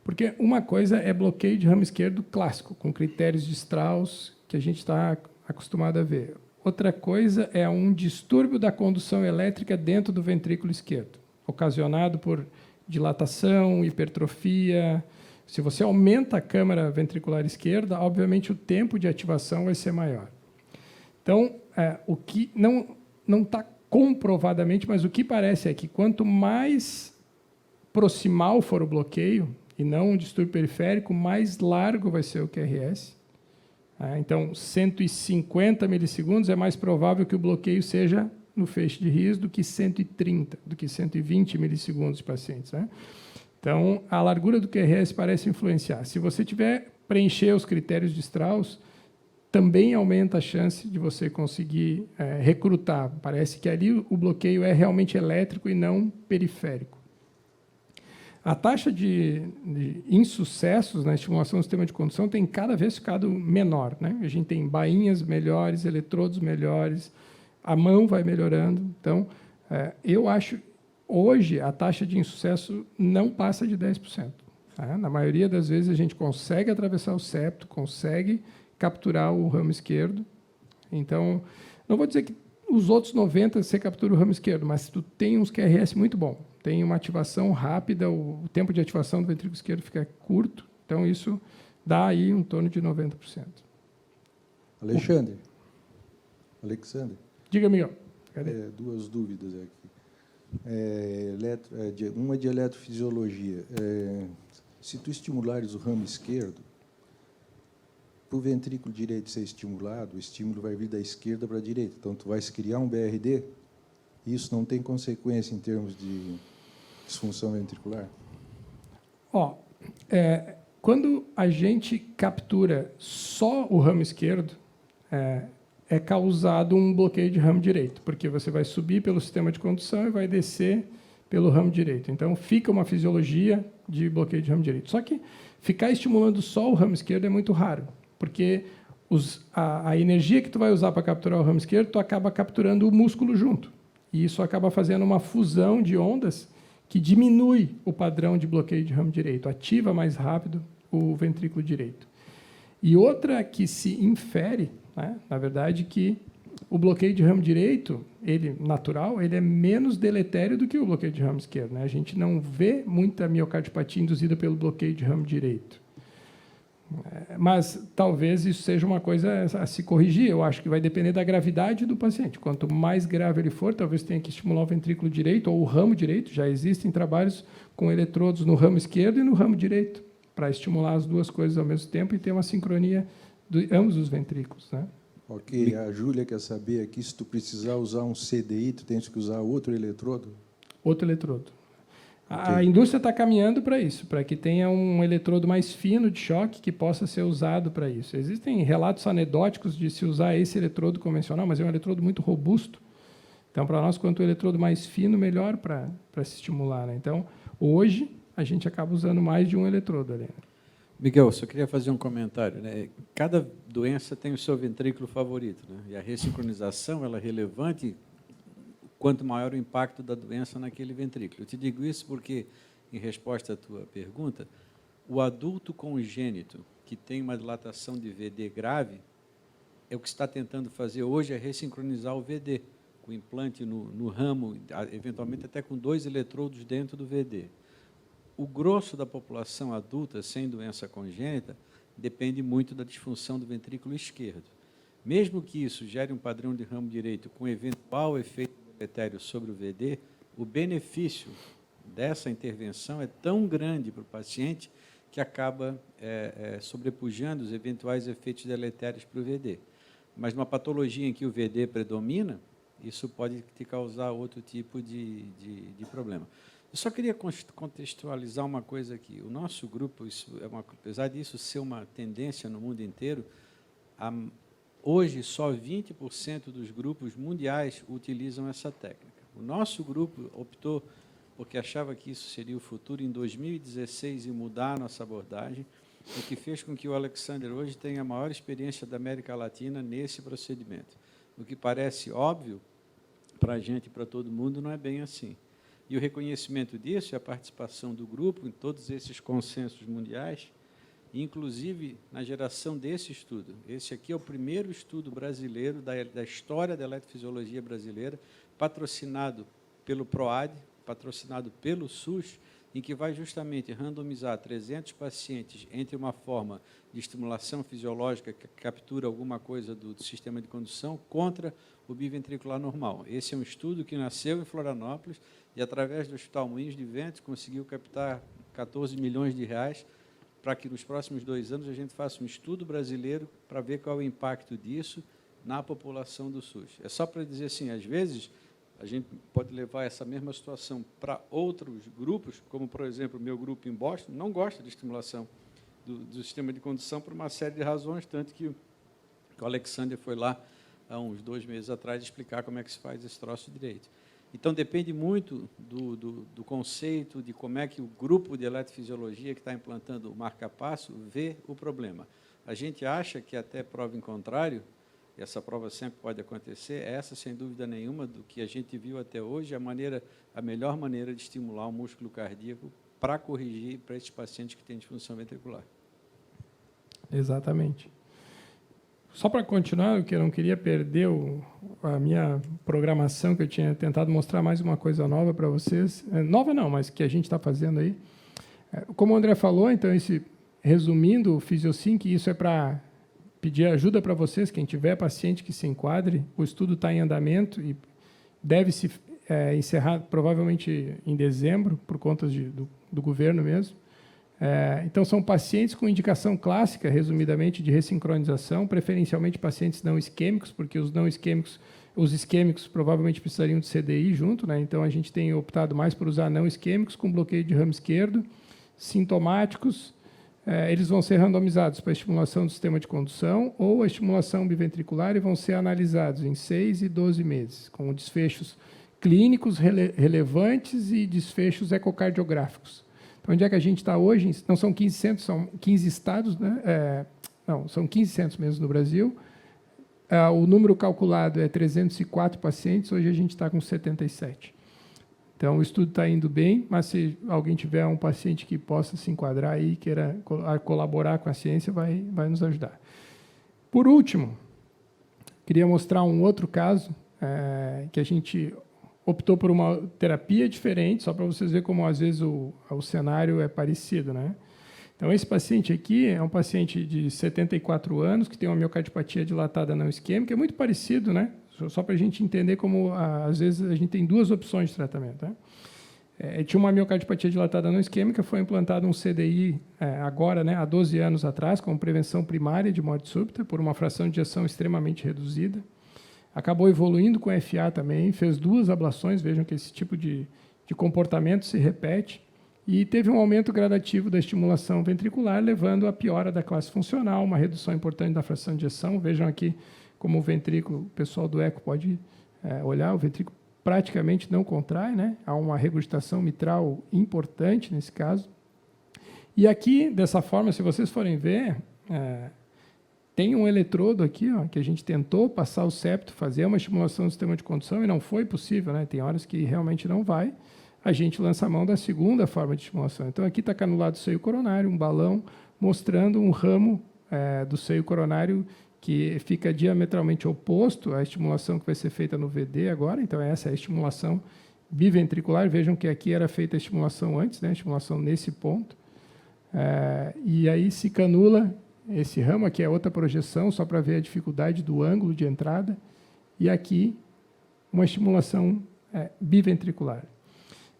porque uma coisa é bloqueio de ramo esquerdo clássico, com critérios de Strauss, que a gente está acostumado a ver. Outra coisa é um distúrbio da condução elétrica dentro do ventrículo esquerdo, ocasionado por dilatação, hipertrofia. Se você aumenta a câmara ventricular esquerda, obviamente o tempo de ativação vai ser maior. Então, o que não está comprovadamente, mas o que parece é que quanto mais proximal for o bloqueio, e não um distúrbio periférico, mais largo vai ser o QRS, Então, 150 milissegundos é mais provável que o bloqueio seja no feixe de RIS do que 130, do que 120 milissegundos de pacientes. Então, a largura do QRS parece influenciar. Se você tiver preencher os critérios de Strauss, também aumenta a chance de você conseguir recrutar. Parece que ali o bloqueio é realmente elétrico e não periférico. A taxa de insucessos na estimulação do sistema de condução tem cada vez ficado menor. A gente tem bainhas melhores, eletrodos melhores, a mão vai melhorando. Então, eu acho, hoje, a taxa de insucesso não passa de 10%. Na maioria das vezes, a gente consegue atravessar o septo, consegue capturar o ramo esquerdo. Então, não vou dizer que os outros 90% você captura o ramo esquerdo, mas tu tem uns QRS muito bom. Tem uma ativação rápida, o tempo de ativação do ventrículo esquerdo fica curto, então isso dá aí em torno de 90%. Alexandre. Diga, Miguel. Duas dúvidas aqui. Uma de eletrofisiologia. Se tu estimulares o ramo esquerdo, para o ventrículo direito ser estimulado, o estímulo vai vir da esquerda para a direita. Então, tu vai criar um BRD, e isso não tem consequência em termos de disfunção ventricular? Quando a gente captura só o ramo esquerdo, é causado um bloqueio de ramo direito, porque você vai subir pelo sistema de condução e vai descer pelo ramo direito. Então, fica uma fisiologia de bloqueio de ramo direito. Só que ficar estimulando só o ramo esquerdo é muito raro, porque a energia que tu vai usar para capturar o ramo esquerdo, tu acaba capturando o músculo junto. E isso acaba fazendo uma fusão de ondas que diminui o padrão de bloqueio de ramo direito, ativa mais rápido o ventrículo direito. E outra que se infere, na verdade, que o bloqueio de ramo direito, ele natural, ele é menos deletério do que o bloqueio de ramo esquerdo. A gente não vê muita miocardiopatia induzida pelo bloqueio de ramo direito. Mas talvez isso seja uma coisa a se corrigir. Eu acho que vai depender da gravidade do paciente. Quanto mais grave ele for, talvez tenha que estimular o ventrículo direito ou o ramo direito. Já existem trabalhos com eletrodos no ramo esquerdo e no ramo direito, para estimular as duas coisas ao mesmo tempo e ter uma sincronia de ambos os ventrículos. Ok, a Júlia quer saber aqui, se tu precisar usar um CDI, tu tens que usar outro eletrodo? Outro eletrodo. Okay. A indústria está caminhando para isso, para que tenha um eletrodo mais fino de choque que possa ser usado para isso. Existem relatos anedóticos de se usar esse eletrodo convencional, mas é um eletrodo muito robusto. Então, para nós, quanto o eletrodo mais fino, melhor para se estimular. Então, hoje, a gente acaba usando mais de um eletrodo ali. Miguel, só queria fazer um comentário. Cada doença tem o seu ventrículo favorito. E a ressincronização ela é relevante quanto maior o impacto da doença naquele ventrículo. Eu te digo isso porque, em resposta à tua pergunta, o adulto congênito que tem uma dilatação de VD grave, o que está tentando fazer hoje é ressincronizar o VD, com implante no ramo, eventualmente até com 2 eletrodos dentro do VD. O grosso da população adulta sem doença congênita depende muito da disfunção do ventrículo esquerdo. Mesmo que isso gere um padrão de ramo direito com eventual efeito deletério sobre o VD, o benefício dessa intervenção é tão grande para o paciente que acaba sobrepujando os eventuais efeitos deletérios para o VD. Mas numa patologia em que o VD predomina, isso pode te causar outro tipo de problema. Eu só queria contextualizar uma coisa aqui. O nosso grupo, apesar disso ser uma tendência no mundo inteiro, hoje só 20% dos grupos mundiais utilizam essa técnica. O nosso grupo optou, porque achava que isso seria o futuro, em 2016, e mudar a nossa abordagem, o que fez com que o Alexander hoje tenha a maior experiência da América Latina nesse procedimento. O que parece óbvio para a gente e para todo mundo não é bem assim. E o reconhecimento disso é a participação do grupo em todos esses consensos mundiais, inclusive na geração desse estudo. Esse aqui é o primeiro estudo brasileiro da história da eletrofisiologia brasileira, patrocinado pelo PROAD, patrocinado pelo SUS, em que vai justamente randomizar 300 pacientes entre uma forma de estimulação fisiológica que captura alguma coisa do sistema de condução contra o biventricular normal. Esse é um estudo que nasceu em Florianópolis e, através do Hospital Moinhos de Vento, conseguiu captar 14 milhões de reais para que nos próximos 2 anos a gente faça um estudo brasileiro para ver qual é o impacto disso na população do SUS. É só para dizer assim, às vezes, a gente pode levar essa mesma situação para outros grupos, como, por exemplo, o meu grupo em Boston, não gosta de estimulação do sistema de condução por uma série de razões, tanto que o Alexander foi lá, há uns 2 meses atrás, explicar como é que se faz esse troço direito. Então, depende muito do conceito, de como é que o grupo de eletrofisiologia que está implantando o marca-passo vê o problema. A gente acha que, até prova em contrário, e essa prova sempre pode acontecer, essa, sem dúvida nenhuma, do que a gente viu até hoje, a melhor maneira de estimular o músculo cardíaco para corrigir para esses pacientes que têm disfunção ventricular. Exatamente. Só para continuar, eu não queria perder a minha programação, que eu tinha tentado mostrar mais uma coisa nova para vocês. Nova não, mas que a gente está fazendo aí. Como o André falou, então, resumindo, o PhysioSync, isso é para pedir ajuda para vocês, quem tiver paciente que se enquadre. O estudo está em andamento e deve se encerrar provavelmente em dezembro, por conta do governo mesmo. Então, são pacientes com indicação clássica, resumidamente, de ressincronização, preferencialmente pacientes não isquêmicos, porque os isquêmicos provavelmente precisariam de CDI junto, né? Então, a gente tem optado mais por usar não isquêmicos com bloqueio de ramo esquerdo, sintomáticos. Eles vão ser randomizados para a estimulação do sistema de condução ou a estimulação biventricular e vão ser analisados em 6 e 12 meses, com desfechos clínicos relevantes e desfechos ecocardiográficos. Então, onde é que a gente está hoje? Não são 15 centros, são 15 estados, né? Não, são 15 centros mesmo no Brasil. O número calculado é 304 pacientes, hoje a gente está com 77. Então, o estudo está indo bem, mas se alguém tiver um paciente que possa se enquadrar aí e queira colaborar com a ciência, vai nos ajudar. Por último, queria mostrar um outro caso que a gente optou por uma terapia diferente, só para vocês verem como, às vezes, o cenário é parecido, né? Então, esse paciente aqui é um paciente de 74 anos, que tem uma miocardiopatia dilatada não isquêmica, é muito parecido, né? Só para a gente entender como, às vezes, a gente tem 2 opções de tratamento, né? Tinha uma miocardiopatia dilatada não isquêmica, foi implantado um CDI agora, né, há 12 anos atrás, como prevenção primária de morte súbita, por uma fração de ejeção extremamente reduzida. Acabou evoluindo com FA também, fez 2 ablações, vejam que esse tipo de comportamento se repete, e teve um aumento gradativo da estimulação ventricular, levando à piora da classe funcional, uma redução importante da fração de ejeção. Vejam aqui como o ventrículo, o pessoal do eco pode olhar, o ventrículo praticamente não contrai, né? Há uma regurgitação mitral importante nesse caso. E aqui, dessa forma, se vocês forem ver, tem um eletrodo aqui, ó, que a gente tentou passar o septo, fazer uma estimulação do sistema de condução e não foi possível, né? Tem horas que realmente não vai. A gente lança a mão da segunda forma de estimulação. Então, aqui está canulado o seio coronário, um balão mostrando um ramo do seio coronário que fica diametralmente oposto à estimulação que vai ser feita no VD agora. Então, essa é a estimulação biventricular. Vejam que aqui era feita a estimulação antes, né? A estimulação nesse ponto. E aí se canula esse ramo. Aqui é outra projeção, só para ver a dificuldade do ângulo de entrada. E aqui, uma estimulação biventricular.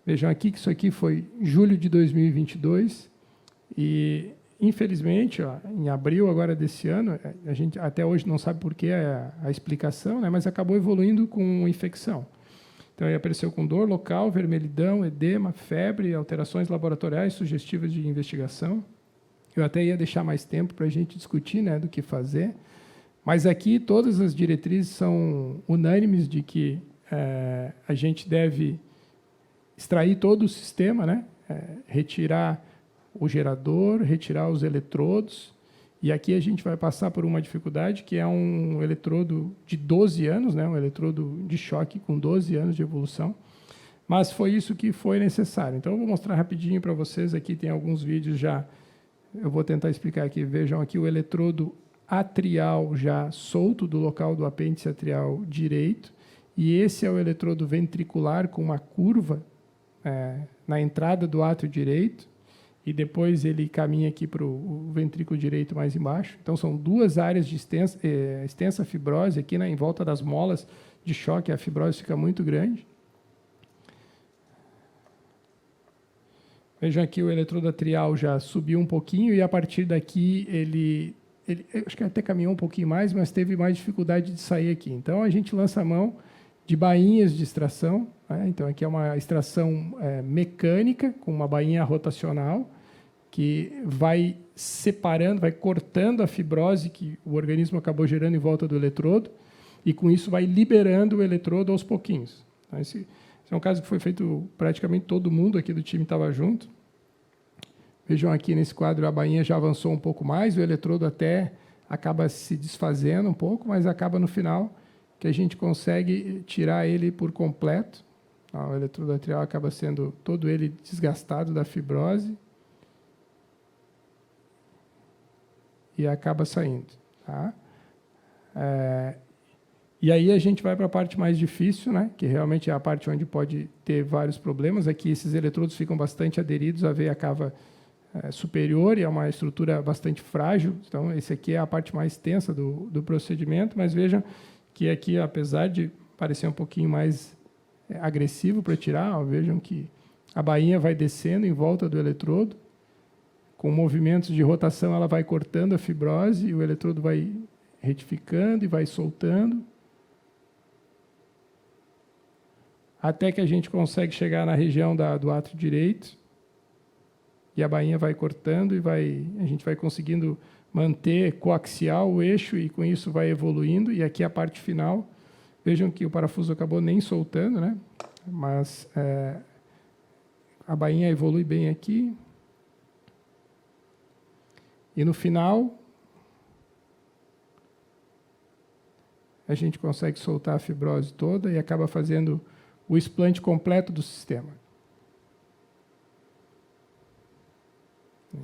Vejam aqui que isso aqui foi julho de 2022 e, infelizmente, ó, em abril agora desse ano, a gente até hoje não sabe por que a explicação, né, mas acabou evoluindo com infecção. Então, ele apareceu com dor local, vermelhidão, edema, febre, alterações laboratoriais sugestivas de investigação. Eu até ia deixar mais tempo para a gente discutir, né, do que fazer, mas aqui todas as diretrizes são unânimes de que a gente deve extrair todo o sistema, né? Retirar o gerador, retirar os eletrodos, e aqui a gente vai passar por uma dificuldade, que é um eletrodo de 12 anos, né? Um eletrodo de choque com 12 anos de evolução, mas foi isso que foi necessário. Então, eu vou mostrar rapidinho para vocês, aqui tem alguns vídeos já, eu vou tentar explicar aqui, vejam aqui o eletrodo atrial já solto do local do apêndice atrial direito, e esse é o eletrodo ventricular com uma curva na entrada do átrio direito, e depois ele caminha aqui para o ventrículo direito mais embaixo. Então, são 2 áreas de extensa fibrose aqui, né, em volta das molas de choque, a fibrose fica muito grande. Vejam aqui, o eletrodo atrial já subiu um pouquinho e, a partir daqui, ele acho que até caminhou um pouquinho mais, mas teve mais dificuldade de sair aqui. Então, a gente lança a mão de bainhas de extração. Né? Então, aqui é uma extração mecânica, com uma bainha rotacional, que vai separando, vai cortando a fibrose que o organismo acabou gerando em volta do eletrodo, e, com isso, vai liberando o eletrodo aos pouquinhos. Então, esse é um caso que foi feito, praticamente todo mundo aqui do time estava junto. Vejam aqui nesse quadro, a bainha já avançou um pouco mais, o eletrodo até acaba se desfazendo um pouco, mas acaba no final que a gente consegue tirar ele por completo. O eletrodo atrial acaba sendo todo ele desgastado da fibrose e acaba saindo. Tá? E aí a gente vai para a parte mais difícil, né, que realmente é a parte onde pode ter vários problemas. Aqui esses eletrodos ficam bastante aderidos à veia cava superior, e é uma estrutura bastante frágil. Então, esse aqui é a parte mais tensa do procedimento, mas vejam que aqui, apesar de parecer um pouquinho mais agressivo para tirar, vejam que a bainha vai descendo em volta do eletrodo, com movimentos de rotação ela vai cortando a fibrose, e o eletrodo vai retificando e vai soltando, até que a gente consegue chegar na região do átrio direito, e a bainha vai cortando, e a gente vai conseguindo manter coaxial o eixo, e com isso vai evoluindo. E aqui a parte final, vejam que o parafuso acabou nem soltando, né? Mas a bainha evolui bem aqui. E no final, a gente consegue soltar a fibrose toda e acaba fazendo o explante completo do sistema.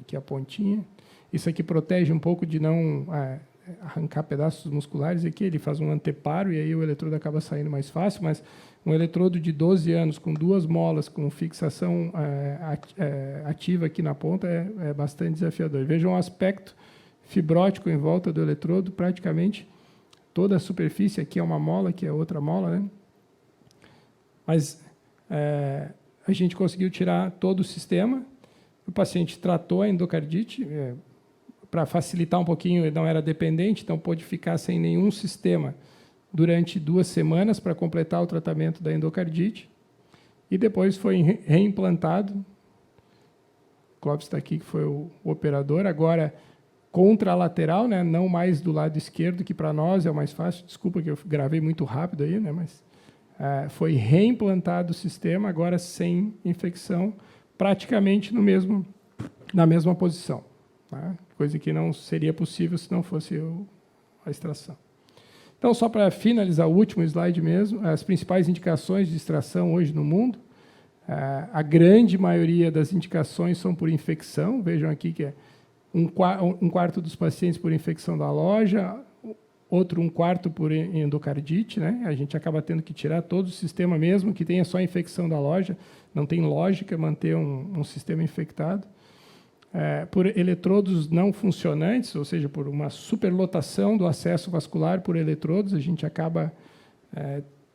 Aqui a pontinha. Isso aqui protege um pouco de não arrancar pedaços musculares. Aqui ele faz um anteparo e aí o eletrodo acaba saindo mais fácil, mas um eletrodo de 12 anos com 2 molas, com fixação ativa aqui na ponta, é bastante desafiador. Vejam o aspecto fibrótico em volta do eletrodo, praticamente toda a superfície. Aqui é uma mola, aqui é outra mola, né? Mas a gente conseguiu tirar todo o sistema. O paciente tratou a endocardite, para facilitar um pouquinho, ele não era dependente, então pôde ficar sem nenhum sistema durante 2 semanas para completar o tratamento da endocardite, e depois foi reimplantado. O Clóvis está aqui, que foi o operador, agora contralateral, né, não mais do lado esquerdo, que para nós é o mais fácil. Desculpa que eu gravei muito rápido aí, né, mas foi reimplantado o sistema, agora sem infecção, praticamente na mesma posição, tá? Coisa que não seria possível se não fosse a extração. Então, só para finalizar, o último slide mesmo, as principais indicações de extração hoje no mundo, a grande maioria das indicações são por infecção. Vejam aqui que é um quarto dos pacientes por infecção da loja, outro 1/4 por endocardite, né? A gente acaba tendo que tirar todo o sistema, mesmo que tenha só infecção da loja. Não tem lógica manter um sistema infectado. Por eletrodos não funcionantes, ou seja, por uma superlotação do acesso vascular por eletrodos, a gente acaba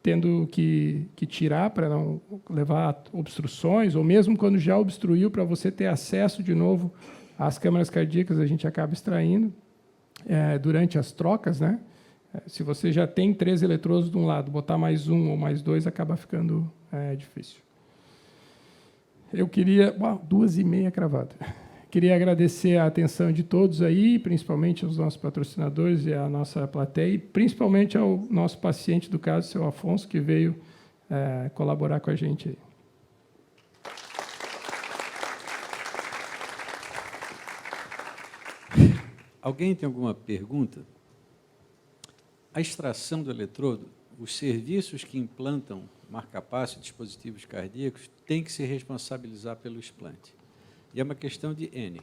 tendo que tirar para não levar a obstruções, ou mesmo quando já obstruiu, para você ter acesso de novo às câmaras cardíacas, a gente acaba extraindo. Durante as trocas, né? Se você já tem 3 eletrodos de um lado, botar mais 1 ou mais 2 acaba ficando difícil. Eu queria... 2h30 cravada. Queria agradecer a atenção de todos aí, principalmente aos nossos patrocinadores e à nossa plateia, e principalmente ao nosso paciente do caso, seu Afonso, que veio colaborar com a gente aí. Alguém tem alguma pergunta? A extração do eletrodo, os serviços que implantam marca-passo e dispositivos cardíacos têm que se responsabilizar pelo explante. E é uma questão de N.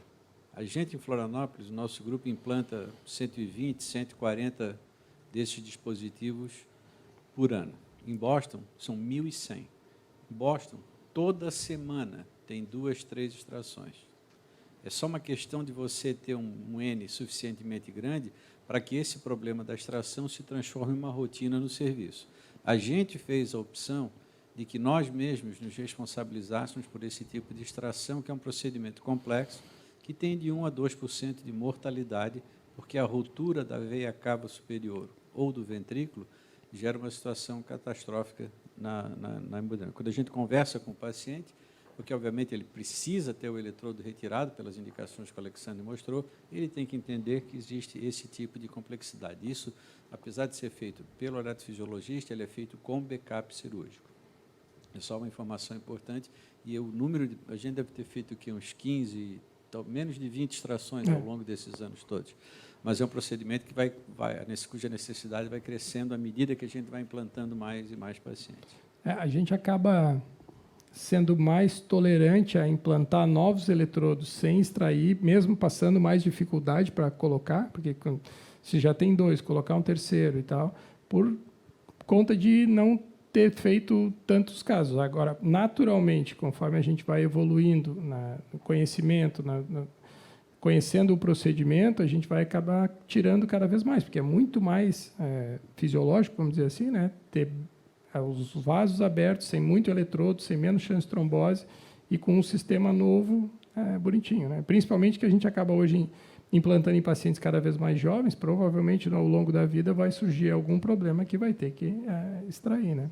A gente, em Florianópolis, o nosso grupo implanta 120, 140 desses dispositivos por ano. Em Boston, são 1.100. Em Boston, toda semana, tem 2, 3 extrações. É só uma questão de você ter um N suficientemente grande para que esse problema da extração se transforme em uma rotina no serviço. A gente fez a opção de que nós mesmos nos responsabilizássemos por esse tipo de extração, que é um procedimento complexo, que tem de 1 a 2% de mortalidade, porque a ruptura da veia cava superior ou do ventrículo gera uma situação catastrófica na hemodinâmica. Quando a gente conversa com o paciente, porque, obviamente, ele precisa ter o eletrodo retirado, pelas indicações que o Alexandre mostrou, ele tem que entender que existe esse tipo de complexidade. Isso, apesar de ser feito pelo eletrofisiologista, ele é feito com backup cirúrgico. É só uma informação importante. E o número, a gente deve ter feito aqui uns 15, menos de 20 extrações ao longo desses anos todos. Mas é um procedimento que cuja necessidade vai crescendo à medida que a gente vai implantando mais e mais pacientes. A gente acaba sendo mais tolerante a implantar novos eletrodos sem extrair, mesmo passando mais dificuldade para colocar, porque se já tem 2, colocar um terceiro e tal, por conta de não ter feito tantos casos. Agora, naturalmente, conforme a gente vai evoluindo no conhecimento, conhecendo o procedimento, a gente vai acabar tirando cada vez mais, porque é muito mais fisiológico, vamos dizer assim, né? Ter os vasos abertos, sem muito eletrodo, sem menos chance de trombose e com um sistema novo bonitinho, né? Principalmente que a gente acaba hoje implantando em pacientes cada vez mais jovens, provavelmente ao longo da vida vai surgir algum problema que vai ter que extrair, né?